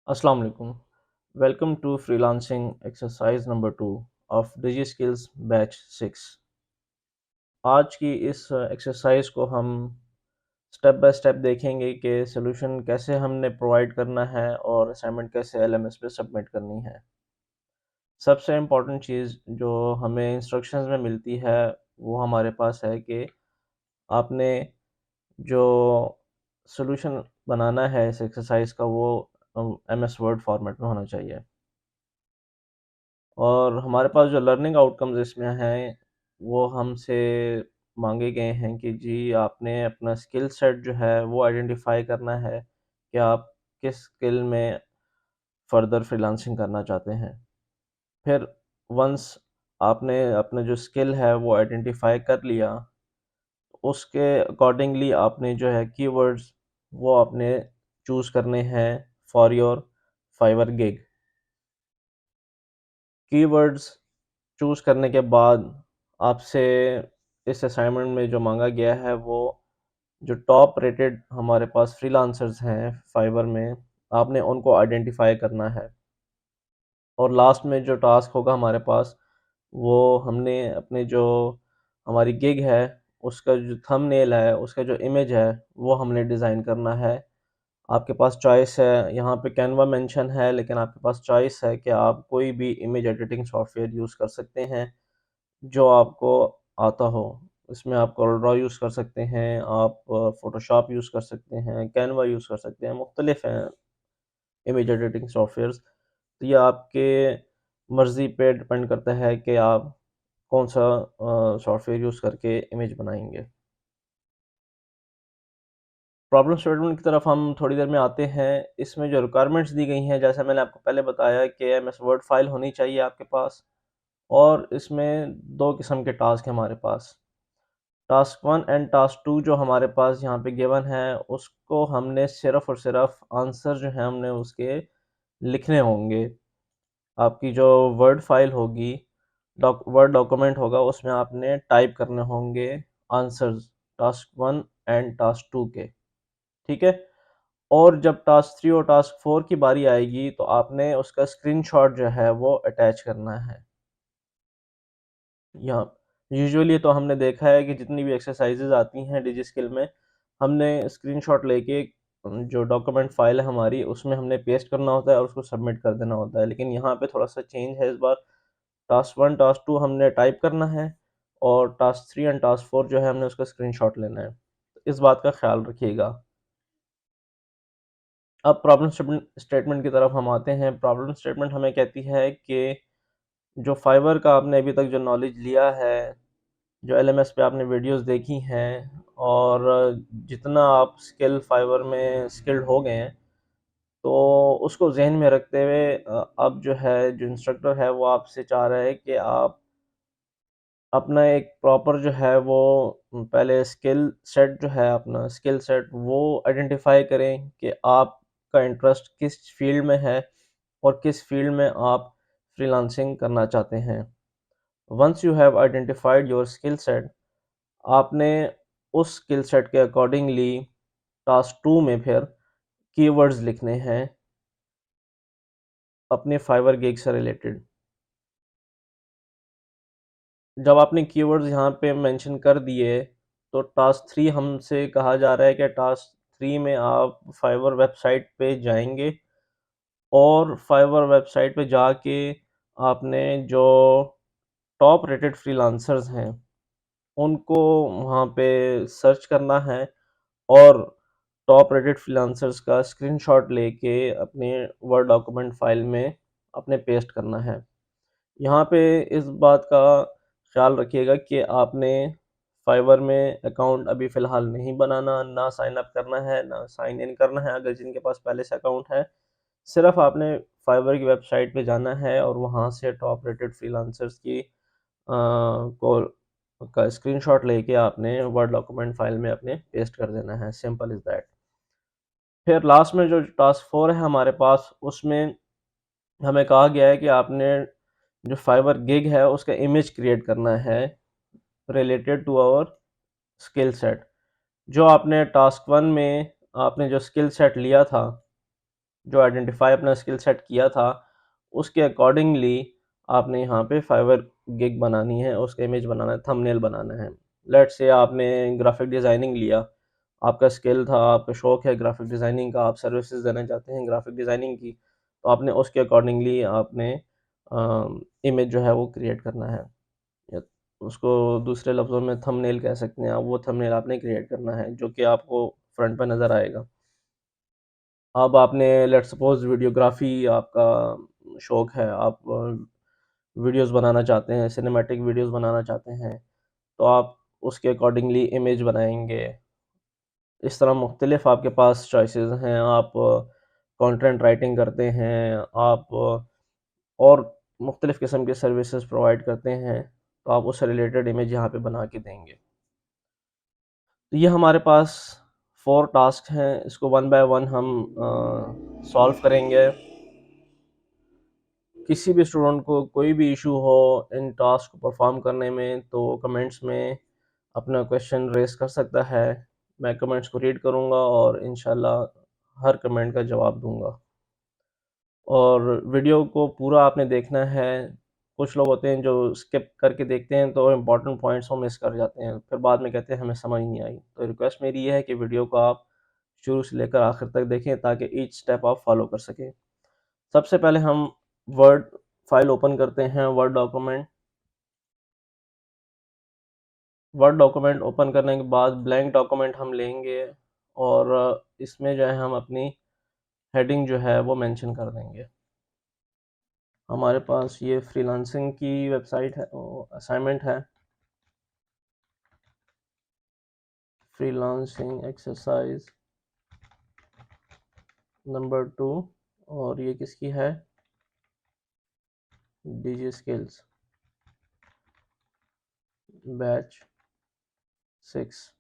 अस्सलाम वालेकुम। Welcome to freelancing exercise number 2 of digi skills batch 6। आज की इस एक्सरसाइज को हम स्टेप बाय स्टेप देखेंगे कि सॉल्यूशन कैसे हमने प्रोवाइड करना है और असाइनमेंट कैसे एलएमएस पे सबमिट करनी है। सबसे इम्पॉर्टेंट चीज़ जो हमें इंस्ट्रक्शंस में मिलती है वो हमारे पास है कि आपने जो सॉल्यूशन बनाना है इस एक्सरसाइज का वो एमएस वर्ड फॉर्मेट में होना चाहिए। और हमारे पास जो लर्निंग आउटकम्स इसमें हैं, वो हमसे माँगे गए हैं कि जी आपने अपना स्किल सेट जो है वो आइडेंटिफ़ाई करना है कि आप किस स्किल में फ़र्दर फ्रीलांसिंग करना चाहते हैं। फिर वंस आपने अपना जो स्किल है वो आइडेंटिफ़ाई कर लिया, उसके अकॉर्डिंगली आपने जो है कीवर्ड्स वो आपने चूज़ करने हैं for your Fiverr gig. Keywords choose करने के बाद आपसे इस असाइनमेंट में जो माँगा गया है वो जो टॉप रेटेड हमारे पास फ्रीलांसर्स हैं फाइवर में, आपने उनको आइडेंटिफ़ाई करना है। और लास्ट में जो टास्क होगा हमारे पास, वो हमने अपने जो हमारी गिग है, उसका जो थंबनेल है, उसका जो इमेज है, वो हमने डिज़ाइन करना है। आपके पास चॉइस है, यहाँ पे कैनवा मेंशन है, लेकिन आपके पास चॉइस है कि आप कोई भी इमेज एडिटिंग सॉफ्टवेयर यूज़ कर सकते हैं, जो आपको आता हो। इसमें आप कोरलड्रॉ यूज़ कर सकते हैं, आप फ़ोटोशॉप यूज़ कर सकते हैं, कैनवा यूज़ कर सकते हैं, मुख्तलिफ़ हैं इमेज एडिटिंग सॉफ्टवेयर्स। तो ये आपके मर्ज़ी पे डिपेंड करता है कि आप कौन-सा सॉफ्टवेयर यूज़ करके इमेज बनाएँगे। प्रॉब्लम स्टेटमेंट की तरफ हम थोड़ी देर में आते हैं। इसमें जो रिक्वायरमेंट्स दी गई हैं, जैसा मैंने आपको पहले बताया कि एमएस वर्ड फ़ाइल होनी चाहिए आपके पास और इसमें 2 किस्म के टास्क हैं हमारे पास। टास्क 1 एंड टास्क 2 जो हमारे पास यहाँ पे गिवन है, उसको हमने सिर्फ़ और सिर्फ़ आंसर जो हैं हमने उसके लिखने होंगे। आपकी जो वर्ड फ़ाइल होगी, वर्ड डॉक्यूमेंट होगा, उसमें आपने टाइप करने होंगे आंसर्स टास्क 1 एंड टास्क 2 के, ठीक है? और जब टास्क 3 और टास्क 4 की बारी आएगी, तो आपने उसका स्क्रीनशॉट जो है वो अटैच करना है। यहाँ यूजुअली तो हमने देखा है कि जितनी भी एक्सरसाइज़ेज़ आती हैं डिजिस्किल में, हमने स्क्रीनशॉट लेके जो डॉक्यूमेंट फ़ाइल है हमारी, उसमें हमने पेस्ट करना होता है और उसको सबमिट कर देना होता है। लेकिन यहाँ पे थोड़ा-सा चेंज है इस बार। टास्क 1, टास्क 2 हमने टाइप करना है और टास्क 3 एंड टास्क 4 जो है हमने उसका स्क्रीनशॉट लेना है। इस बात का ख़्याल रखिएगा। अब प्रॉब्लम स्टेटमेंट की तरफ हम आते हैं। प्रॉब्लम स्टेटमेंट हमें कहती है कि जो फाइवर का आपने अभी तक जो नॉलेज लिया है, जो एलएमएस पे आपने वीडियोस देखी हैं और जितना आप स्किल फाइवर में स्किल्ड हो गए हैं, तो उसको ज़हन में रखते हुए अब जो है जो इंस्ट्रक्टर है वो आपसे चाह रहा है कि आप अपना एक प्रॉपर जो है वो पहले स्किल सेट जो है अपना स्किल सेट वो आइडेंटिफ़ाई करें कि आपका इंटरेस्ट किस फ़ील्ड में है और किस फ़ील्ड में आप फ्रीलांसिंग करना चाहते हैं। Once you have identified your skill set, आपने उस स्किल सेट के अकॉर्डिंगली टास्क 2 में फिर कीवर्ड्स लिखने हैं अपने फाइवर गिग से रिलेटेड। जब आपने कीवर्ड्स यहाँ पे मेंशन कर दिए, तो टास्क 3 हमसे कहा जा रहा है कि टास्क 3 में आप फाइवर वेबसाइट पे जाएँगे और फाइवर वेबसाइट पे जाके आपने जो टॉप रेटेड फ्रीलांसर्स हैं, उनको वहाँ पे सर्च करना है और टॉप रेटेड फ्रीलांसर्स का स्क्रीनशॉट लेके अपने वर्ड डॉक्यूमेंट फ़ाइल में अपने पेस्ट करना है। यहाँ पे इस बात का ख़्याल रखिएगा कि आपने फाइवर में अकाउंट अभी फ़िलहाल नहीं बनाना, ना साइन अप करना है, ना साइन इन करना है अगर जिनके पास पहले से अकाउंट है। सिर्फ़ आपने फाइवर की वेबसाइट पे जाना है और वहाँ से टॉप रेटेड फ्रीलांसर्स की को का स्क्रीनशॉट लेके आपने वर्ड डॉक्यूमेंट फ़ाइल में अपने पेस्ट कर देना है, सिंपल इज़ दैट। फिर लास्ट में जो टास्क 4 है हमारे पास, उसमें हमें कहा गया है कि आपने जो फाइवर गिग है उसका इमेज क्रिएट करना है related to our skill set. जो आपने टास्क 1 में आपने जो स्किल सेट लिया था, जो आइडेंटिफाई अपना स्किल सेट किया था, उसके अकॉर्डिंगली आपने यहाँ पे फाइवर गिग बनानी है, उसका इमेज बनाना है, थंबनेल बनाना है। लेट्स से आपने ग्राफिक डिज़ाइनिंग लिया, आपका स्किल था, आपका शौक है ग्राफिक डिज़ाइनिंग का, आप सर्विसेज देना चाहते हैं ग्राफिक डिज़ाइनिंग की, तो आपने उसके अकॉर्डिंगली आपने इमेज जो है वो क्रिएट करना है। या उसको दूसरे लफ्ज़ों में थंबनेल कह सकते हैं आप, वो थंबनेल आपने क्रिएट करना है जो कि आपको फ्रंट पे नज़र आएगा। अब आपने लेट्स सपोज़ वीडियोग्राफ़ी आपका शौक है, आप वीडियोज़ बनाना चाहते हैं, सिनेमैटिक वीडियोज़ बनाना चाहते हैं, तो आप उसके अकॉर्डिंगली इमेज बनाएँगे। इस तरह मुख्तलिफ़ आपके पास चॉइसेस हैं, आप कंटेंट राइटिंग करते हैं, आप और मुख्तलिफ़ किस्म के सर्विसेज़ प्रोवाइड करते हैं, तो आप उससे रिलेटेड इमेज यहाँ पे बना के देंगे। तो ये हमारे पास 4 टास्क हैं, इसको वन बाय वन हम सॉल्व करेंगे। किसी भी स्टूडेंट को कोई भी इशू हो इन टास्क को परफॉर्म करने में, तो कमेंट्स में अपना क्वेश्चन रेज कर सकता है। मैं कमेंट्स को रीड करूँगा और इंशाल्लाह हर कमेंट का जवाब दूँगा। और वीडियो को पूरा आपने देखना है। कुछ लोग होते हैं जो स्किप करके देखते हैं, तो इम्पोर्टेंट पॉइंट्स वो मिस कर जाते हैं, फिर बाद में कहते हैं हमें समझ नहीं आई। तो रिक्वेस्ट मेरी ये है कि वीडियो को आप शुरू से लेकर आखिर तक देखें, ताकि ईच स्टेप आप फॉलो कर सकें। सबसे पहले हम वर्ड फाइल ओपन करते हैं, word document. Word document open करने के बाद ब्लैंक डॉक्यूमेंट हम लेंगे और इसमें जो है हम अपनी हेडिंग जो है वो मेंशन कर देंगे। हमारे पास ये फ्रीलांसिंग की वेबसाइट है, असाइनमेंट है, फ्रीलांसिंग एक्सरसाइज नंबर 2। और ये किसकी है? DG skills batch 6।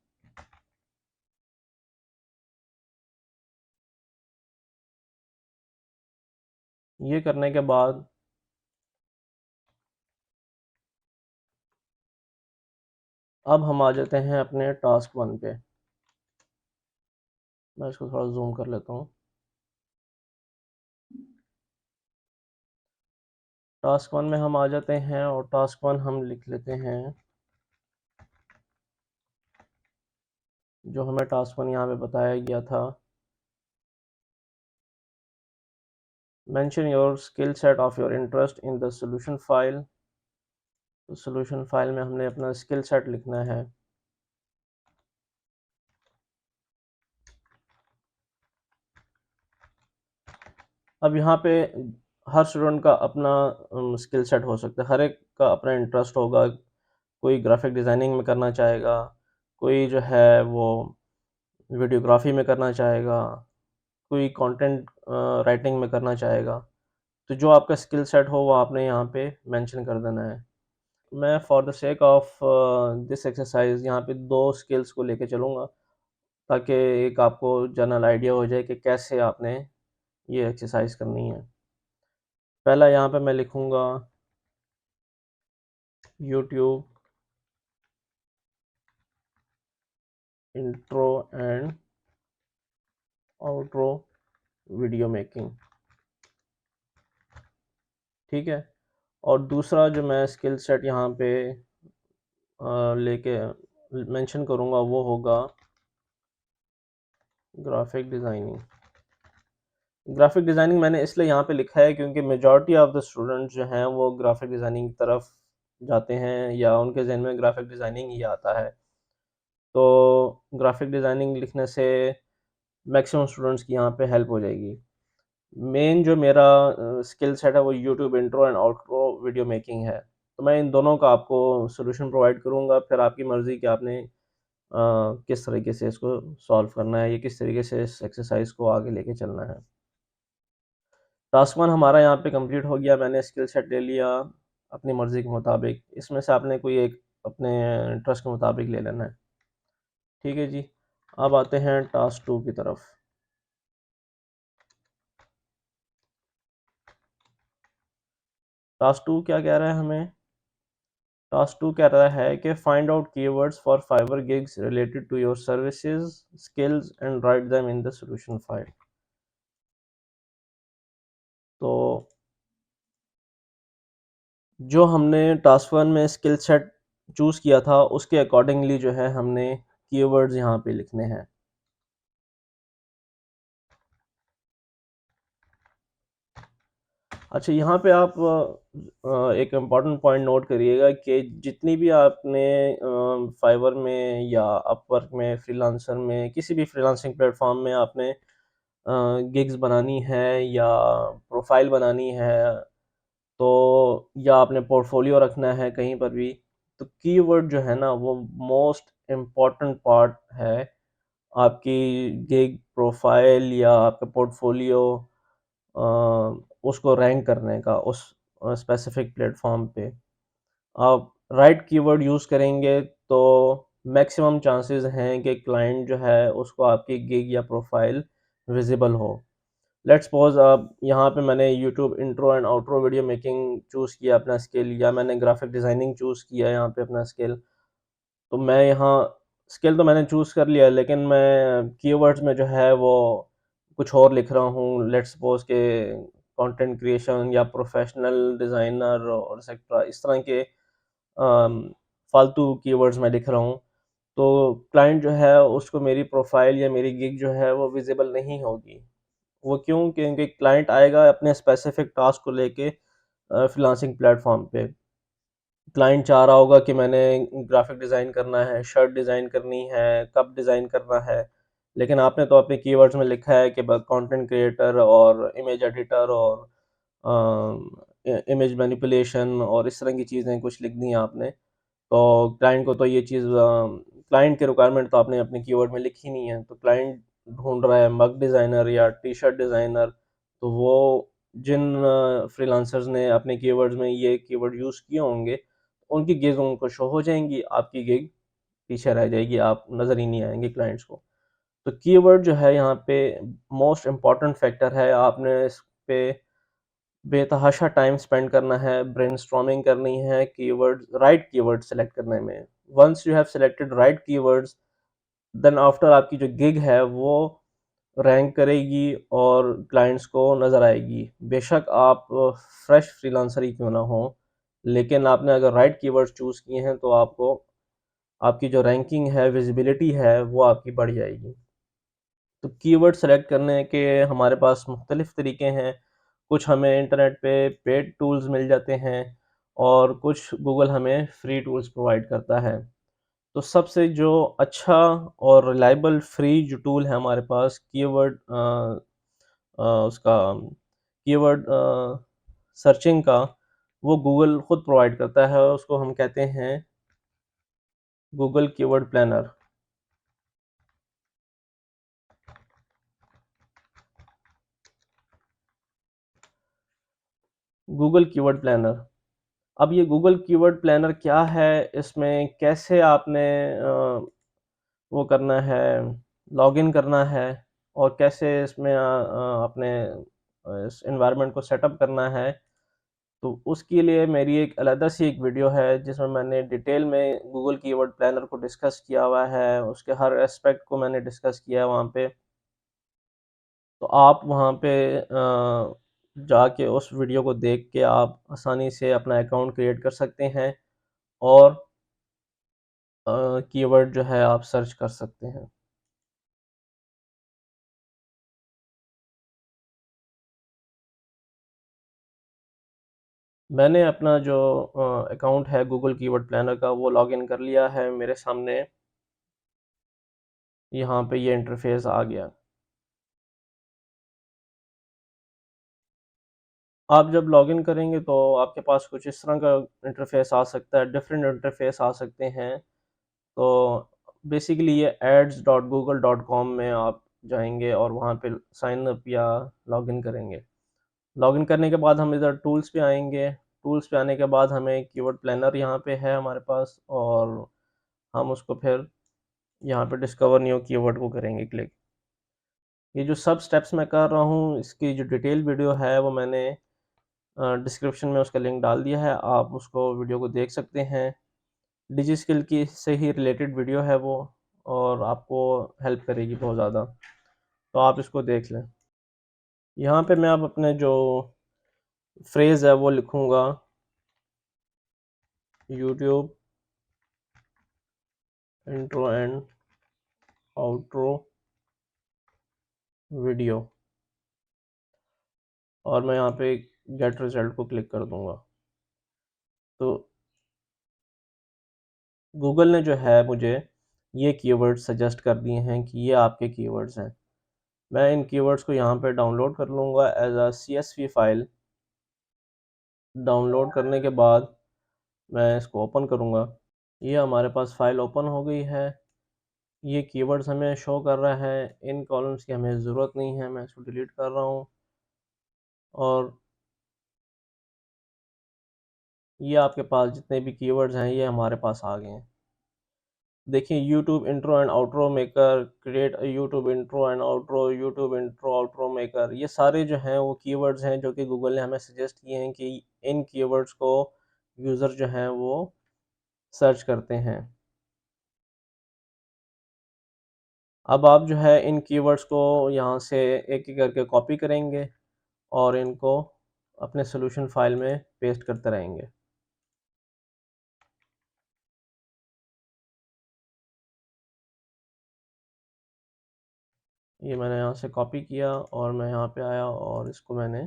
ये करने के बाद अब हम आ जाते हैं अपने टास्क 1 पे। मैं इसको थोड़ा जूम कर लेता हूँ। टास्क 1 में हम आ जाते हैं और टास्क 1 हम लिख लेते हैं, जो हमें टास्क 1 यहाँ पे बताया गया था। Mention your skill set of your interest in the solution file. तो सोल्यूशन फाइल में हमने अपना स्किल सेट लिखना है। अब यहाँ पे हर स्टूडेंट का अपना स्किल सेट हो सकता है, हर एक का अपना इंटरेस्ट होगा। कोई ग्राफिक डिज़ाइनिंग में करना चाहेगा, कोई जो है वो वीडियोग्राफी में करना चाहेगा, कोई कंटेंट राइटिंग में करना चाहेगा। तो जो आपका स्किल सेट हो वो आपने यहाँ पे मेंशन कर देना है। मैं for the sake of this exercise यहाँ पे 2 स्किल्स को लेके चलूँगा, ताकि एक आपको जनरल आइडिया हो जाए कि कैसे आपने ये एक्सरसाइज करनी है। पहला यहाँ पे मैं लिखूँगा YouTube intro and outro video making, ठीक है। और दूसरा जो मैं स्किल सेट यहाँ पे लेके मेंशन करूँगा वो होगा ग्राफिक डिज़ाइनिंग। ग्राफिक डिज़ाइनिंग मैंने इसलिए यहाँ पे लिखा है क्योंकि मेजॉरिटी ऑफ द स्टूडेंट्स जो हैं वो ग्राफिक डिज़ाइनिंग की तरफ जाते हैं, या उनके ज़हन में ग्राफिक डिज़ाइनिंग ही आता है। तो ग्राफिक डिज़ाइनिंग लिखने से मैक्सिमम स्टूडेंट्स की यहाँ पे हेल्प हो जाएगी। मेन जो मेरा स्किल सेट है वो YouTube intro and outro video making है। तो मैं इन दोनों का आपको सॉल्यूशन प्रोवाइड करूँगा, फिर आपकी मर्ज़ी कि आपने किस तरीके से इसको सॉल्व करना है, या किस तरीके से इस एक्सरसाइज को आगे लेके चलना है। टास्क 1 हमारा यहाँ पे कंप्लीट हो गया, मैंने स्किल सेट ले लिया अपनी मर्ज़ी के मुताबिक। इसमें से आपने कोई एक अपने इंटरेस्ट के मुताबिक ले लेना है, ठीक है जी। अब आते हैं टास्क 2 की तरफ। टास्क 2 क्या कह रहा है हमें? टास्क 2 कह रहा है कि find out keywords for Fiverr gigs related to your services skills and write them in the solution file. जो हमने टास्क 1 में स्किल सेट चूज़ किया था, उसके अकॉर्डिंगली जो है हमने कीवर्ड्स यहाँ पे लिखने हैं। अच्छा, यहाँ पे आप एक इम्पॉर्टेंट पॉइंट नोट करिएगा कि जितनी भी आपने फाइवर में या अपवर्क में, फ्रीलांसर में, किसी भी फ्रीलांसिंग प्लेटफ़ॉर्म में आपने गिग्स बनानी है या प्रोफ़ाइल बनानी है, तो या आपने पोर्टफ़ोलियो रखना है कहीं पर भी, तो कीवर्ड जो है ना वो मोस्ट इम्पॉर्टेंट पार्ट है आपकी गिग, प्रोफ़ाइल या आपका पोर्टफ़ोलियो अ, उसको रैंक करने का उस स्पेसिफिक प्लेटफ़ॉर्म पे। आप राइट कीवर्ड यूज़ करेंगे तो मैक्सिमम चांसेस हैं कि क्लाइंट जो है उसको आपकी गिग या प्रोफ़ाइल विज़िबल हो। लेट्स सपोज़ आप यहाँ पे मैंने YouTube intro and outro video making choose किया अपना स्किल, या मैंने ग्राफ़िक डिज़ाइनिंग चूज़ किया यहाँ पे अपना स्किल। तो मैं यहाँ स्किल तो मैंने चूज़ कर लिया, लेकिन मैं कीवर्ड्स में जो है वो कुछ और लिख रहा हूँ। लेट्स सपोज़ के कंटेंट क्रिएशन या प्रोफ़ेशनल डिज़ाइनर और एक्सेट्रा, इस तरह के फ़ालतू कीवर्ड्स मैं लिख रहा हूँ। तो क्लाइंट जो है उसको मेरी प्रोफ़ाइल या मेरी गिग जो है वो विज़िबल नहीं होगी। वो क्यों? क्योंकि क्लाइंट आएगा अपने स्पेसिफ़िक टास्क को लेके फ्रीलांसिंग प्लेटफ़ॉर्म पे। क्लाइंट चाह रहा होगा कि मैंने ग्राफ़िक डिज़ाइन करना है, शर्ट डिज़ाइन करनी है, कप डिज़ाइन करना है, लेकिन आपने तो अपने कीवर्ड्स में लिखा है कि ब कंटेंट क्रिएटर और इमेज एडिटर और इमेज मैनिपुलेशन और इस तरह की चीज़ें कुछ लिख दी हैं आपने। तो क्लाइंट को तो ये चीज़ क्लाइंट की रिक्वायरमेंट तो आपने अपने कीवर्ड में लिखी नहीं है, तो क्लाइंट ढूँढ रहा है मग डिज़ाइनर या टी-शर्ट डिज़ाइनर, तो वो जिन फ्रीलांसर्स ने अपने कीवर्ड्स में ये कीवर्ड यूज़ किए होंगे, उनकी गिग उनको शो हो जाएँगी, आपकी गिग पीछे रह जाएगी, आप नज़र ही नहीं आएँगे क्लाइंट्स को। तो कीवर्ड जो है यहाँ पे मोस्ट इम्पोर्टेंट फैक्टर है, आपने इस पे बेतहाशा टाइम स्पेंड करना है, ब्रेनस्टॉर्मिंग करनी है, राइट कीवर्ड सेलेक्ट करने में। Once you have selected right keywords, then after आपकी जो गिग है वो रैंक करेगी और क्लाइंट्स को नज़र आएगी। बेशक आप फ्रेश फ्रीलांसर ही क्यों ना हो, लेकिन आपने अगर राइट कीवर्ड्स चूज़ किए हैं तो आपको आपकी जो रैंकिंग है, विज़िबिलिटी है, वो आपकी बढ़ जाएगी। तो कीवर्ड सेलेक्ट करने के हमारे पास मुख्तलिफ़ तरीके हैं। कुछ हमें इंटरनेट पे पेड टूल्स मिल जाते हैं और कुछ गूगल हमें फ्री टूल्स प्रोवाइड करता है। तो सबसे जो अच्छा और रिलायबल फ्री जो टूल है हमारे पास उसका कीवर्ड सर्चिंग का, वो गूगल खुद प्रोवाइड करता है, उसको हम कहते हैं Google keyword planner. Google keyword planner. अब ये गूगल कीवर्ड प्लानर क्या है, इसमें कैसे आपने वो करना है, लॉगिन करना है और कैसे इसमें अपने इस एनवायरनमेंट को सेटअप करना है, तो उसके लिए मेरी एक अलग सी एक वीडियो है जिसमें मैंने डिटेल में गूगल कीवर्ड प्लानर को डिस्कस किया हुआ है, उसके हर एस्पेक्ट को मैंने डिस्कस किया है वहाँ पे। तो आप वहाँ पे जाके उस वीडियो को देख के आप आसानी से अपना अकाउंट क्रिएट कर सकते हैं और कीवर्ड जो है आप सर्च कर सकते हैं। मैंने अपना जो अकाउंट है गूगल कीवर्ड प्लानर का वो लॉगिन कर लिया है, मेरे सामने यहाँ पे ये इंटरफ़ेस आ गया। आप जब लॉगिन करेंगे तो आपके पास कुछ इस तरह का इंटरफ़ेस आ सकता है, डिफरेंट इंटरफ़ेस आ सकते हैं। तो बेसिकली ये ads.google.com में आप जाएँगे और वहाँ पे साइन अप या लॉगिन करेंगे। लॉगिन करने के बाद हम इधर टूल्स पे आएँगे, टूल्स पे आने के बाद हमें कीवर्ड प्लानर यहाँ पे है हमारे पास और हम उसको फिर यहाँ पे डिस्कवर न्यू कीवर्ड को करेंगे क्लिक। ये जो सब स्टेप्स मैं कर रहा हूँ, इसकी जो डिटेल वीडियो है वो मैंने डिस्क्रिप्शन में उसका लिंक डाल दिया है, आप उसको वीडियो को देख सकते हैं। डिजिस्किल की से ही रिलेटेड वीडियो है वो और आपको हेल्प करेगी बहुत ज़्यादा, तो आप इसको देख लें। यहाँ पे मैं अब अपने जो फ्रेज़ है वो लिखूँगा, YouTube intro and outro video, और मैं यहाँ पे गेट रिजल्ट को क्लिक कर दूंगा। तो गूगल ने जो है मुझे ये कीवर्ड्स सजेस्ट कर दिए हैं कि ये आपके कीवर्ड्स हैं। मैं इन कीवर्ड्स को यहाँ पे डाउनलोड कर लूँगा as a CSV file. Download करने के बाद मैं इसको ओपन करूँगा। ये हमारे पास फाइल ओपन हो गई है। ये कीवर्ड्स हमें शो कर रहा है। इन कॉलम्स की हमें ज़रूरत नहीं है, मैं इसको डिलीट कर रहा हूँ। और ये आपके पास जितने भी कीवर्ड्स हैं ये हमारे पास आ गए हैं। देखिए, YouTube intro and outro maker, create YouTube intro and outro, YouTube intro outro maker, ये सारे जो हैं वो कीवर्ड्स हैं जो कि गूगल ने हमें सजेस्ट किए हैं कि इन कीवर्ड्स को यूज़र जो हैं वो सर्च करते हैं। अब आप जो है इन कीवर्ड्स को यहाँ से एक एक करके कॉपी करेंगे और इनको अपने सॉल्यूशन फाइल में पेस्ट करते रहेंगे। ये मैंने यहाँ से कॉपी किया और मैं यहाँ पे आया और इसको मैंने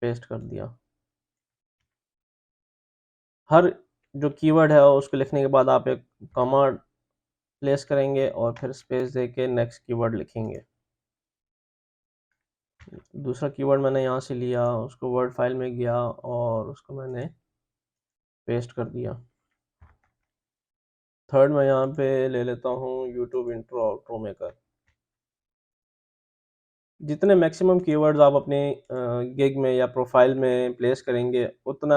पेस्ट कर दिया। हर जो कीवर्ड है उसको लिखने के बाद आप एक कॉमा प्लेस करेंगे और फिर स्पेस दे के नेक्स्ट कीवर्ड लिखेंगे। दूसरा कीवर्ड मैंने यहाँ से लिया, उसको वर्ड फाइल में गया और उसको मैंने पेस्ट कर दिया। थर्ड मैं यहाँ पे ले लेता हूँ यूट्यूब इंट्रो आउट्रो मेकर। जितने मैक्सिमम कीवर्ड्स आप अपने गिग में या प्रोफाइल में प्लेस करेंगे उतना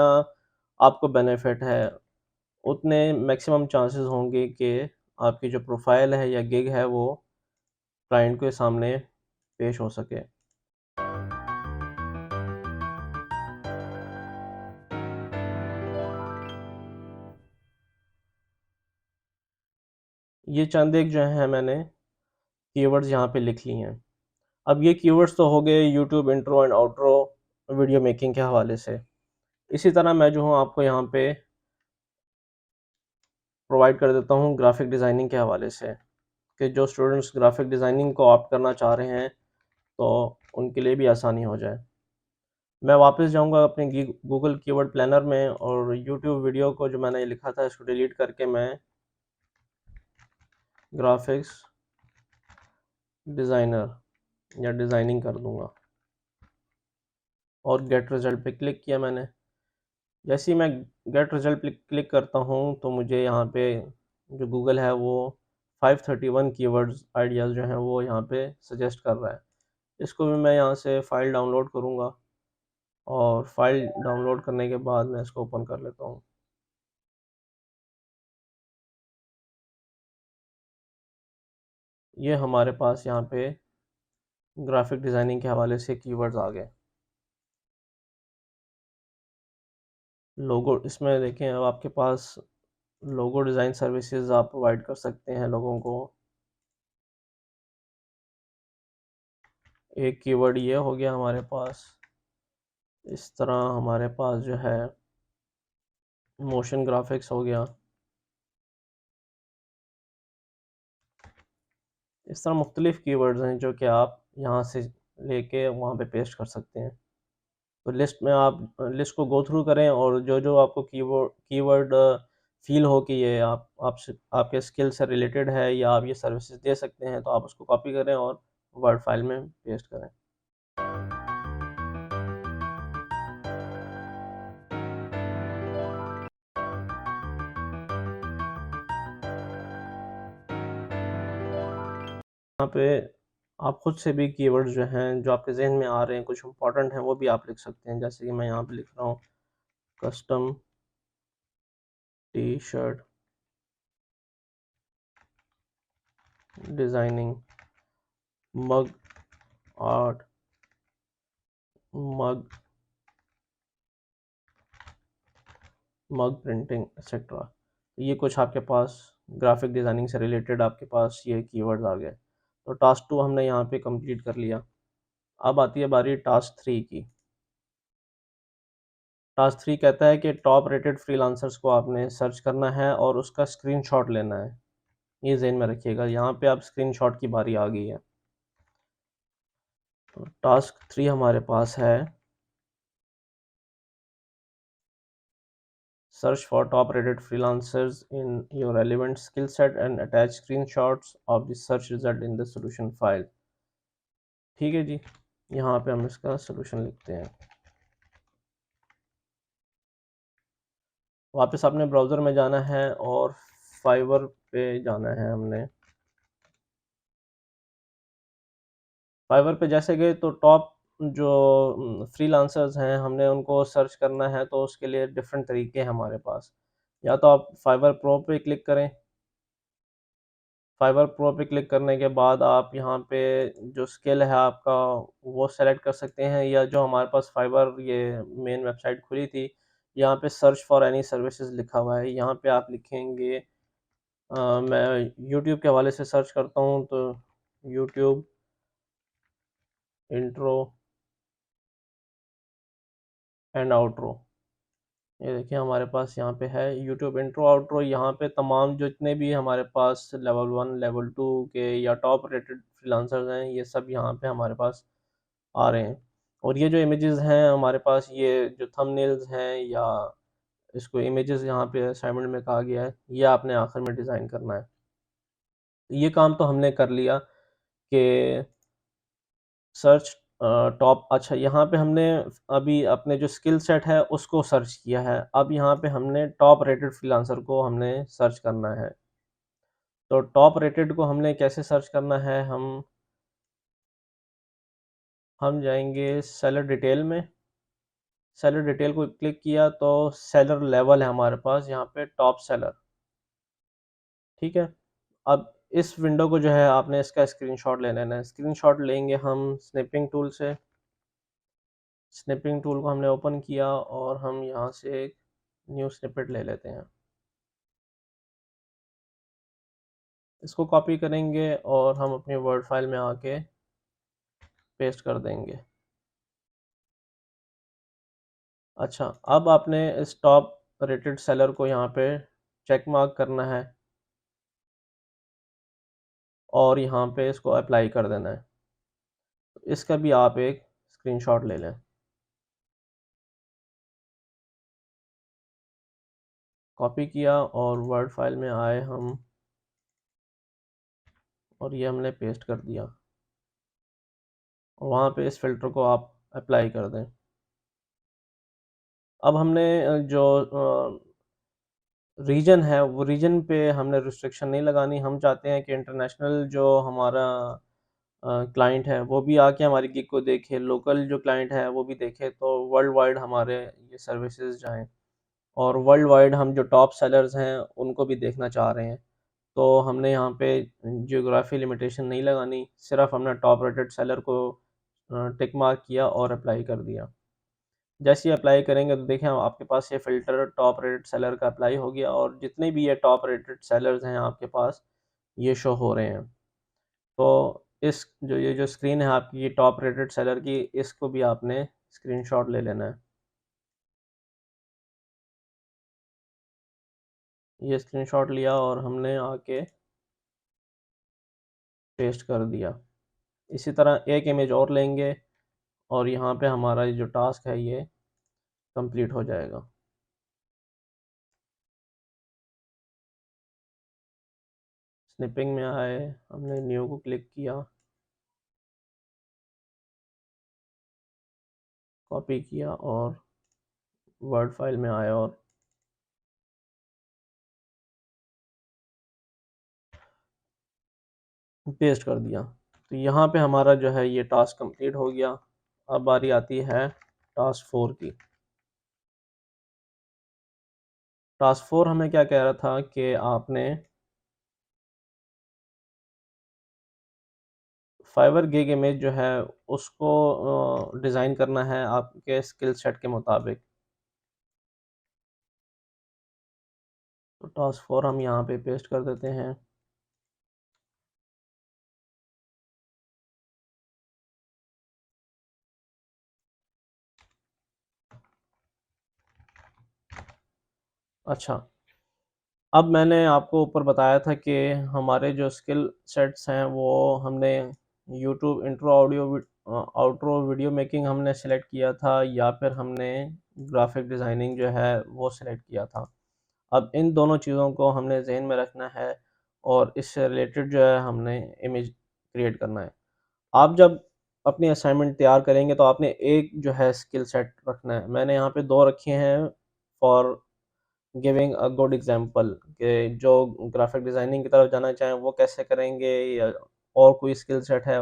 आपको बेनिफिट है, उतने मैक्सिमम चांसेस होंगे कि आपकी जो प्रोफाइल है या गिग है वो क्लाइंट के सामने पेश हो सके। ये चंद एक जो है मैंने कीवर्ड्स यहाँ पे लिख ली हैं। अब ये कीवर्ड्स तो हो गए YouTube intro and outro video making के हवाले से। इसी तरह मैं जो हूँ आपको यहाँ पे प्रोवाइड कर देता हूँ ग्राफिक डिज़ाइनिंग के हवाले से, कि जो स्टूडेंट्स ग्राफिक डिज़ाइनिंग को ऑप्ट करना चाह रहे हैं तो उनके लिए भी आसानी हो जाए। मैं वापस जाऊँगा अपने गूगल कीवर्ड प्लानर में और यूट्यूब वीडियो को जो मैंने लिखा था इसको डिलीट करके मैं ग्राफिक्स डिज़ाइनर या डिज़ाइनिंग कर दूँगा और गेट रिज़ल्ट पे क्लिक किया मैंने। जैसे ही मैं गेट रिज़ल्ट पे क्लिक करता हूँ तो मुझे यहाँ पे जो गूगल है वो 531 कीवर्ड्स आइडियाज़ जो हैं वो यहाँ पे सजेस्ट कर रहा है। इसको भी मैं यहाँ से फ़ाइल डाउनलोड करूँगा और फ़ाइल डाउनलोड करने के बाद मैं इसको ओपन कर लेता हूँ। ये हमारे पास यहाँ पे ग्राफिक डिज़ाइनिंग के हवाले से कीवर्ड्स आ गए। लोगो, इसमें देखें अब आपके पास लोगो डिज़ाइन सर्विसेज आप प्रोवाइड कर सकते हैं लोगों को। एक कीवर्ड ये हो गया हमारे पास। इस तरह हमारे पास जो है मोशन ग्राफिक्स हो गया। इस तरह मुख्तलिफ़ कीवर्ड्स हैं जो कि आप यहाँ से लेके वहाँ पे पेस्ट कर सकते हैं। तो लिस्ट में आप लिस्ट को गो थ्रू करें और जो आपको कीवर्ड फ़ील हो कि ये आपसे आपके स्किल से रिलेटेड है या आप ये सर्विसेज दे सकते हैं, तो आप उसको कॉपी करें और वर्ड फाइल में पेस्ट करें। यहाँ पे आप खुद से भी कीवर्ड्स जो हैं, जो आपके ज़हन में आ रहे हैं, कुछ इम्पोर्टेंट हैं, वो भी आप लिख सकते हैं। जैसे कि मैं यहाँ पे लिख रहा हूँ कस्टम टी-शर्ट डिज़ाइनिंग, मग आर्ट, मग मग प्रिंटिंग एक्सेट्रा। ये कुछ आपके पास ग्राफिक डिज़ाइनिंग से रिलेटेड आपके पास ये कीवर्ड्स आ गए। तो टास्क 2 हमने यहाँ पे कंप्लीट कर लिया। अब आती है बारी टास्क 3 की। टास्क 3 कहता है कि टॉप रेटेड फ्रीलांसर्स को आपने सर्च करना है और उसका स्क्रीनशॉट लेना है। ये ज़हन में रखिएगा, यहाँ पे अब स्क्रीनशॉट की बारी आ गई है। तो टास्क 3 हमारे पास है, search for top rated freelancers in your relevant skill set and attach screenshots of the search result in the solution file. ठीक है जी, यहाँ पे हम इसका सॉल्यूशन लिखते हैं। वापस आपने ब्राउज़र में जाना है और फाइवर पे जाना है हमने। फाइवर पे जैसे गए तो टॉप जो फ्रीलांसर्स हैं हमने उनको सर्च करना है, तो उसके लिए डिफरेंट तरीके हैं हमारे पास। या तो आप फाइवर प्रो पे क्लिक करें। फाइवर प्रो पे क्लिक करने के बाद आप यहाँ पे जो स्किल है आपका वो सेलेक्ट कर सकते हैं, या जो हमारे पास फाइवर ये मेन वेबसाइट खुली थी, यहाँ पे सर्च फॉर एनी सर्विसेज लिखा हुआ है। यहाँ पे आप लिखेंगे मैं यूट्यूब के हवाले से सर्च करता हूँ, तो यूट्यूब इंट्रो एंड आउट्रो। ये देखिए हमारे पास यहाँ पे है यूट्यूब इंट्रो आउट्रो। यहाँ पे तमाम जितने भी हमारे पास लेवल 1 लेवल 2 के या टॉप रेटेड फ्रीलांसर्स हैं, ये सब यहाँ पे हमारे पास आ रहे हैं। और ये जो इमेजेस हैं हमारे पास, ये जो थंबनेल्स हैं या इसको इमेजेस यहाँ पे असाइनमेंट में कहा गया है, ये आपने आखिर में डिज़ाइन करना है। ये काम तो हमने कर लिया कि सर्च टॉप। अच्छा, यहाँ पे हमने अभी अपने जो स्किल सेट है उसको सर्च किया है। अब यहाँ पे हमने टॉप रेटेड फ्रीलांसर को हमने सर्च करना है। तो टॉप रेटेड को हमने कैसे सर्च करना है, हम जाएँगे सेलर डिटेल में। सेलर डिटेल को क्लिक किया तो सेलर लेवल है हमारे पास यहाँ पे टॉप सेलर। ठीक है? अब इस विंडो को जो है आपने इसका स्क्रीनशॉट ले लेना है। स्क्रीनशॉट लेंगे हम स्निपिंग टूल से। स्निपिंग टूल को हमने ओपन किया और हम यहाँ से एक न्यू स्निपेट ले लेते हैं। इसको कॉपी करेंगे और हम अपनी वर्ड फाइल में आके पेस्ट कर देंगे। अच्छा, अब आपने इस टॉप रेटेड सेलर को यहाँ पे चेक मार्क करना है और यहाँ पे इसको अप्लाई कर देना है। तो इसका भी आप एक स्क्रीनशॉट ले लें। कॉपी किया और वर्ड फाइल में आए हम और ये हमने पेस्ट कर दिया और वहाँ पे इस फ़िल्टर को आप अप्लाई कर दें। अब हमने जो रीजन है वो रीजन पे हमने रिस्ट्रिक्शन नहीं लगानी। हम चाहते हैं कि इंटरनेशनल जो हमारा क्लाइंट है वो भी आके हमारी गिग को देखे, लोकल जो क्लाइंट है वो भी देखे, तो वर्ल्ड वाइड हमारे ये सर्विसेज जाएँ। और वर्ल्ड वाइड हम जो टॉप सेलर्स हैं उनको भी देखना चाह रहे हैं। तो हमने यहाँ पे जियोग्राफी लिमिटेशन नहीं लगानी, सिर्फ हमने टॉप रेटेड सेलर को टिक मार्क किया और अप्लाई कर दिया। जैसे ही अप्लाई करेंगे तो देखें आपके पास ये फ़िल्टर टॉप रेटेड सेलर का अप्लाई हो गया और जितने भी ये टॉप रेटेड सेलर्स हैं आपके पास, ये शो हो रहे हैं। तो इस जो ये जो स्क्रीन है आपकी ये टॉप रेटेड सेलर की, इसको भी आपने स्क्रीनशॉट ले लेना है। ये स्क्रीनशॉट लिया और हमने आके पेस्ट कर दिया। इसी तरह एक इमेज और लेंगे और यहाँ पे हमारा ये जो टास्क है ये कंप्लीट हो जाएगा। स्निपिंग में आए, हमने न्यू को क्लिक किया, कॉपी किया और वर्ड फाइल में आए और पेस्ट कर दिया। तो यहाँ पे हमारा जो है ये टास्क कंप्लीट हो गया। अब बारी आती है टास्क 4 की। टास्क 4 हमें क्या कह रहा था कि आपने फाइवर गिग इमेज जो है उसको डिज़ाइन करना है आपके स्किल सेट के मुताबिक। तो टास्क 4 हम यहाँ पे पेस्ट कर देते हैं। अच्छा, अब मैंने आपको ऊपर बताया था कि हमारे जो स्किल सेट्स हैं वो हमने YouTube intro outro video making हमने सेलेक्ट किया था या फिर हमने ग्राफ़िक डिज़ाइनिंग जो है वो सेलेक्ट किया था। अब इन दोनों चीज़ों को हमने ज़हन में रखना है और इससे रिलेटेड जो है हमने इमेज क्रिएट करना है। आप जब अपनी असाइनमेंट तैयार करेंगे तो आपने एक जो है स्किल सेट रखना है। मैंने यहाँ पे 2 रखे हैं for giving a good example कि जो ग्राफ़िक डिज़ाइनिंग की तरफ जाना चाहें वो कैसे करेंगे या और कोई स्किल सेट है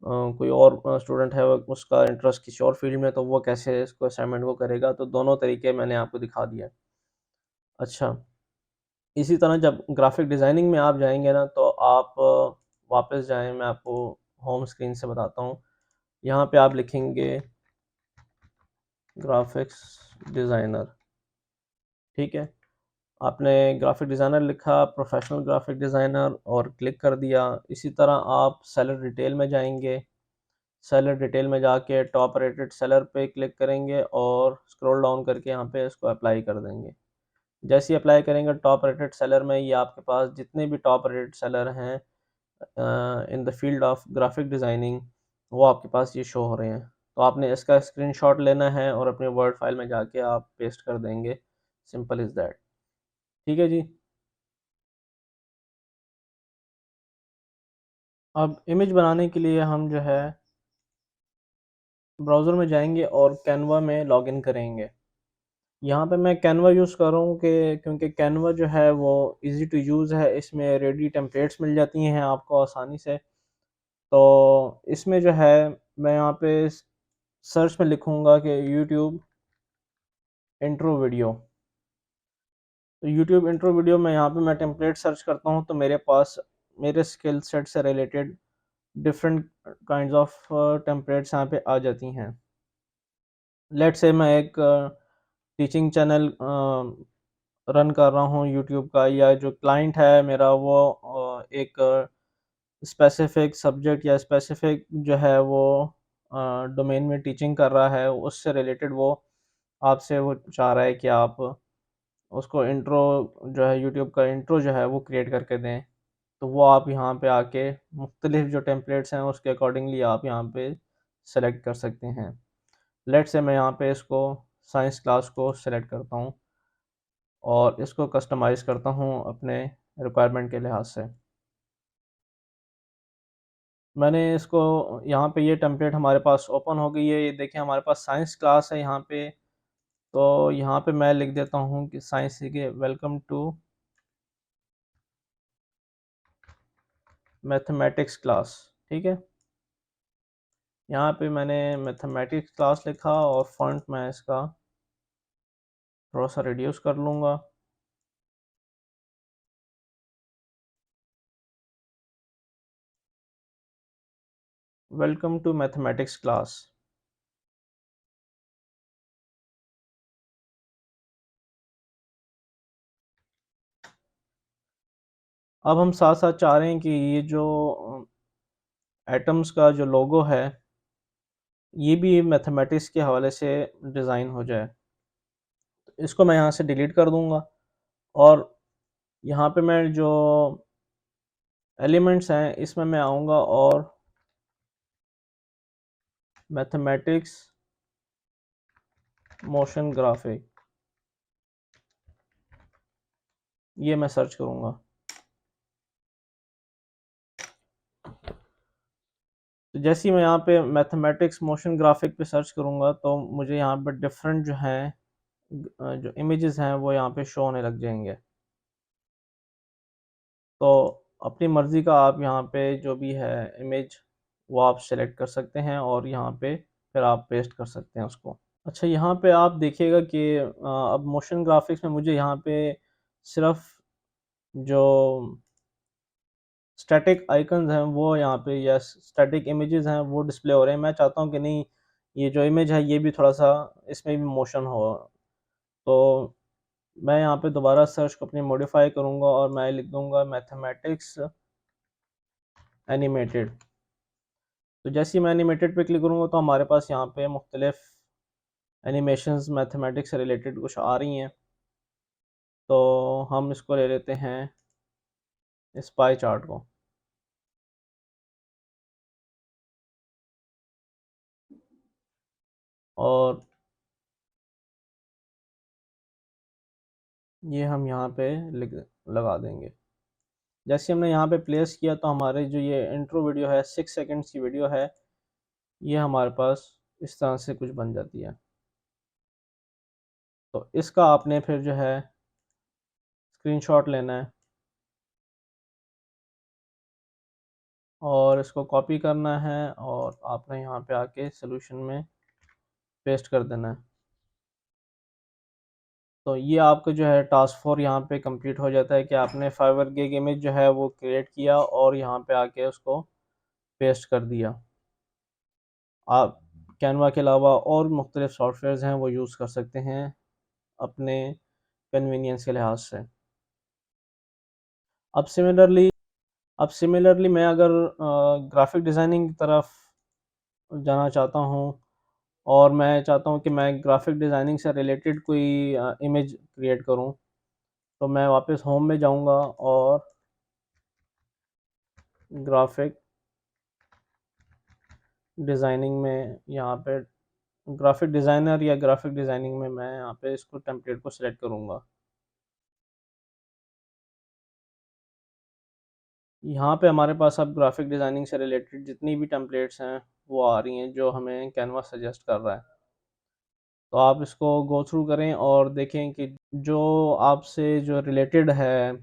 कोई और स्टूडेंट है उसका इंटरेस्ट किसी और फ़ील्ड में तो वो कैसे इसको असाइनमेंट को करेगा, तो दोनों तरीके मैंने आपको दिखा दिया। अच्छा, इसी तरह जब ग्राफ़िक डिज़ाइनिंग में आप जाएँगे ना तो आप वापस जाएँ मैं आपको होम स्क्रीन से बताता हूँ। यहाँ पे आप लिखेंगे ग्राफ़िक्स डिज़ाइनर, ठीक है? आपने ग्राफ़िक डिज़ाइनर लिखा, प्रोफ़ेशनल ग्राफ़िक डिज़ाइनर और क्लिक कर दिया। इसी तरह आप सेलर डिटेल में जाएँगे। सेलर डिटेल में जाके टॉप रेटेड सेलर पे क्लिक करेंगे और स्क्रॉल डाउन करके यहाँ पे इसको अप्लाई कर देंगे। जैसे ही अप्लाई करेंगे टॉप रेटेड सेलर में ये आपके पास जितने भी टॉप रेटेड सेलर हैं in the field of graphic designing वो आपके पास ये शो हो रहे हैं। तो आपने इसका स्क्रीनशॉट लेना है और अपने वर्ड फ़ाइल में जाके आप पेस्ट कर देंगे। Simple is that. ठीक है जी। अब इमेज बनाने के लिए हम जो है ब्राउज़र में जाएँगे और कैनवा में लॉगिन करेंगे। यहाँ पे मैं कैनवा यूज़ कर रहा हूँ कि क्योंकि कैनवा जो है वो ईज़ी टू यूज़ है, इसमें रेडी टेम्पलेट्स मिल जाती हैं आपको आसानी से। तो इसमें जो है मैं यहाँ पे सर्च में लिखूँगा कि यूट्यूब इंट्रो वीडियो। तो यूट्यूब इंट्रो वीडियो में यहाँ पे मैं टेम्पलेट सर्च करता हूँ तो मेरे पास मेरे स्किल सेट से related different kinds of templates यहाँ पे आ जाती हैं। लेट्स से मैं एक टीचिंग चैनल रन कर रहा हूँ यूट्यूब का या जो क्लाइंट है मेरा वो एक स्पेसिफ़िक सब्जेक्ट या स्पेसिफ़िक जो है वो डोमेन में टीचिंग कर रहा है, उससे रिलेटेड वो आपसे वो चाह रहा है कि आप उसको इंट्रो जो है यूट्यूब का इंट्रो जो है वो क्रिएट करके दें। तो वो आप यहाँ पे आके मुख्तलिफ़ जो टेम्पलेट्स हैं उसके अकॉर्डिंगली आप यहाँ पे सेलेक्ट कर सकते हैं। लेट्स से मैं यहाँ पे इसको साइंस क्लास को सेलेक्ट करता हूँ और इसको कस्टमाइज़ करता हूँ अपने रिक्वायरमेंट के लिहाज से। मैंने इसको यहाँ पे ये टेम्पलेट हमारे पास ओपन हो गई है, ये देखिए हमारे पास साइंस क्लास है यहाँ पे, तो यहाँ पे मैं लिख देता हूँ कि साइंस के वेलकम टू मैथमेटिक्स क्लास, ठीक है? यहाँ पे मैंने मैथमेटिक्स क्लास लिखा और फ़ॉन्ट मैं इसका थोड़ा-सा रिड्यूस कर लूँगा। Welcome to mathematics class. अब हम साथ-साथ चाह रहे हैं कि ये जो एटम्स का जो लोगो है, ये भी मैथमेटिक्स के हवाले से डिज़ाइन हो जाए। इसको मैं यहाँ से डिलीट कर दूँगा और यहाँ पे मैं जो एलिमेंट्स हैं, इसमें मैं आऊँगा और मैथमेटिक्स मोशन ग्राफिक ये मैं सर्च करूँगा। तो जैसे ही मैं यहाँ पे मैथमेटिक्स मोशन ग्राफिक पे सर्च करूँगा तो मुझे यहाँ पे डिफरेंट जो हैं जो इमेजेस हैं वो यहाँ पे शो होने लग जाएँगे। तो अपनी मर्ज़ी का आप यहाँ पे जो भी है इमेज वो आप सेलेक्ट कर सकते हैं और यहाँ पे फिर आप पेस्ट कर सकते हैं उसको। अच्छा यहाँ पे आप देखिएगा कि अब मोशन ग्राफिक्स में मुझे यहाँ पे सिर्फ़ जो स्टैटिक आइकन्स हैं वो यहाँ पे या स्टैटिक इमेजेस हैं वो डिस्प्ले हो रहे हैं। मैं चाहता हूँ कि नहीं ये जो इमेज है ये भी थोड़ा-सा इसमें भी मोशन हो। तो मैं यहाँ पे दोबारा सर्च को अपनी मॉडिफ़ाई करूँगा और मैं लिख दूँगा मैथमेटिक्स एनिमेटेड। तो जैसे ही मैं एनिमेटेड पे क्लिक करूँगा तो हमारे पास यहाँ पे मुख्तलिफ़ एनिमेशंस मैथमेटिक्स से रिलेटेड कुछ आ रही हैं। तो हम इसको ले लेते हैं, इस पाई चार्ट को। और ये हम यहाँ पे लिख लगा देंगे। जैसे हमने यहाँ पे प्लेस किया तो हमारे जो ये इंट्रो वीडियो है, 6 सेकंड्स की वीडियो है, ये हमारे पास इस तरह से कुछ बन जाती है। तो इसका आपने फिर जो है स्क्रीनशॉट लेना है और इसको कॉपी करना है और आपने यहाँ पे आके सॉल्यूशन में पेस्ट कर देना है। तो ये आपका जो है टास्क 4 यहाँ पे कंप्लीट हो जाता है कि आपने फाइवर गिग इमेज जो है वो क्रिएट किया और यहाँ पे आके उसको पेस्ट कर दिया। आप कैनवा के अलावा और मुख्तलिफ सॉफ्टवेयर्स हैं वो यूज़ कर सकते हैं अपने कन्वीनियंस के लिहाज से। अब सिमिलरली मैं अगर ग्राफिक डिज़ाइनिंग की तरफ जाना चाहता हूँ और मैं चाहता हूँ कि मैं ग्राफिक डिज़ाइनिंग से रिलेटेड कोई इमेज क्रिएट करूँ, तो मैं वापस होम में जाऊँगा और ग्राफिक डिज़ाइनिंग में यहाँ पे ग्राफिक डिज़ाइनर या ग्राफिक डिज़ाइनिंग में मैं यहाँ पे इसको टेम्पलेट को सिलेक्ट करूँगा। यहाँ पे हमारे पास अब ग्राफिक डिज़ाइनिंग से रिलेटेड जितनी भी टेम्पलेट्स हैं वो आ रही हैं जो हमें कैनवा सजेस्ट कर रहा है। तो आप इसको गो थ्रू करें और देखें कि जो आपसे जो रिलेटेड है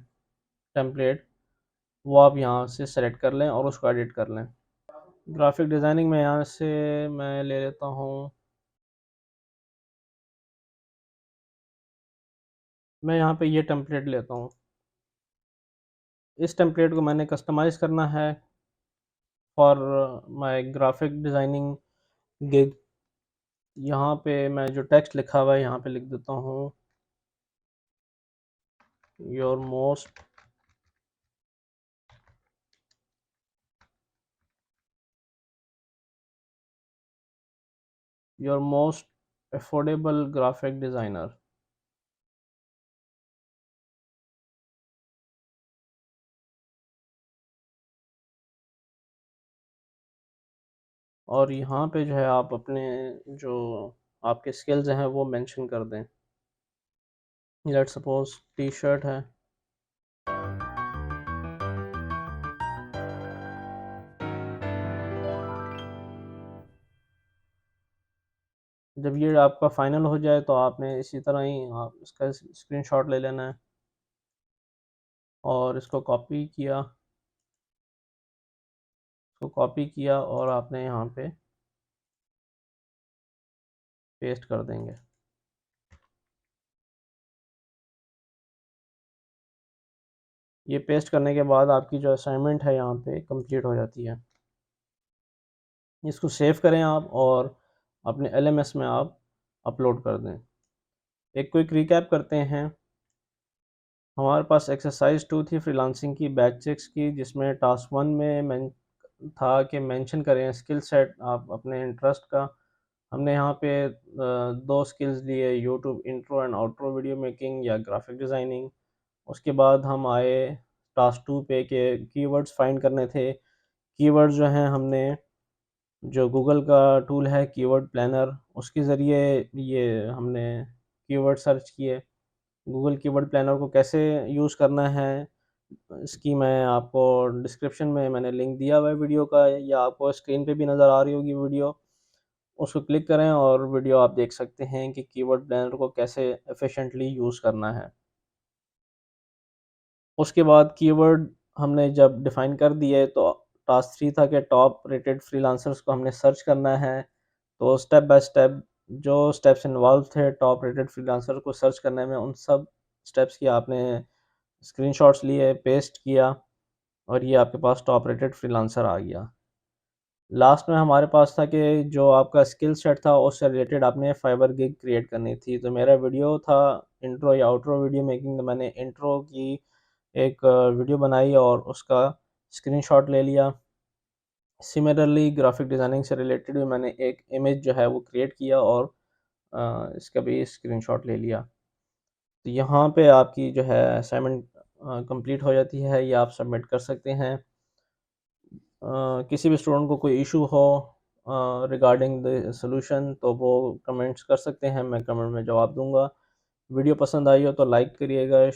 टेम्पलेट, वो आप यहाँ से सेलेक्ट कर लें और उसको एडिट कर लें। ग्राफिक डिज़ाइनिंग में यहाँ से मैं ले लेता हूँ, मैं यहाँ पे ये टेम्पलेट लेता हूँ। इस टेम्पलेट को मैंने कस्टमाइज़ करना है for my graphic designing gig. यहाँ पे मैं जो टेक्स्ट लिखा हुआ है यहाँ पे लिख देता हूँ, your most affordable graphic designer. और यहाँ पे जो है आप अपने जो आपके स्किल्स हैं वो मेंशन कर दें। लेट्स सपोज टी शर्ट है, जब ये आपका फाइनल हो जाए तो आपने इसी तरह ही आप इसका स्क्रीनशॉट ले लेना है और इसको कॉपी किया और आपने यहाँ पे पेस्ट कर देंगे। ये पेस्ट करने के बाद आपकी जो असाइनमेंट है यहाँ पे कंप्लीट हो जाती है। इसको सेव करें आप और अपने एलएमएस में आप अपलोड कर दें। एक क्विक रिकैप करते हैं। हमारे पास एक्सरसाइज 2 थी फ्रीलांसिंग की बैच 6 की, जिसमें टास्क 1 में था कि मेंशन करें स्किल सेट आप अपने इंटरेस्ट का। हमने यहाँ पे दो स्किल्स लिए, YouTube intro and outro video making या ग्राफिक डिज़ाइनिंग। उसके बाद हम आए टास्क 2 पे के कीवर्ड्स फाइंड करने थे। कीवर्ड्स जो हैं हमने जो गूगल का टूल है कीवर्ड प्लानर, उसके ज़रिए ये हमने कीवर्ड सर्च किए। गूगल कीवर्ड प्लानर को कैसे यूज़ करना है, इसकी मैं आपको डिस्क्रिप्शन में मैंने लिंक दिया हुआ है वीडियो का, या आपको स्क्रीन पे भी नज़र आ रही होगी वीडियो। उसको क्लिक करें और वीडियो आप देख सकते हैं कि कीवर्ड प्लानर को कैसे एफिशिएंटली यूज़ करना है। उसके बाद कीवर्ड हमने जब डिफ़ाइन कर दिए तो टास्क 3 था कि टॉप रेटेड फ्रीलांसर्स को हमने सर्च करना है। तो स्टेप बाय स्टेप जो स्टेप्स इन्वॉल्व थे टॉप रेटेड फ्रीलांसर को सर्च करने में, उन सब स्टेप्स की आपने स्क्रीनशॉट्स लिए, पेस्ट किया और ये आपके पास टॉप रेटेड फ्रीलांसर आ गया। लास्ट में हमारे पास था कि जो आपका स्किल सेट था उससे रिलेटेड आपने फाइवर गिग क्रिएट करनी थी। तो मेरा वीडियो था इंट्रो या आउट्रो वीडियो मेकिंग, तो मैंने इंट्रो की एक वीडियो बनाई और उसका स्क्रीनशॉट ले लिया। सिमिलरली ग्राफिक डिज़ाइनिंग से रिलेटेड भी मैंने एक इमेज जो है वो क्रिएट किया और इसका भी स्क्रीनशॉट ले लिया। तो यहाँ पे आपकी जो है असाइनमेंट कंप्लीट हो जाती है, ये आप सबमिट कर सकते हैं। किसी भी स्टूडेंट को कोई इशू हो रिगार्डिंग द सॉल्यूशन तो वो कमेंट्स कर सकते हैं, मैं कमेंट में जवाब दूंगा। वीडियो पसंद आई हो तो लाइक करिएगा,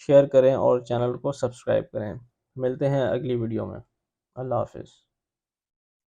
शेयर करें और चैनल को सब्सक्राइब करें। मिलते हैं अगली वीडियो में। अल्लाह हाफिज़।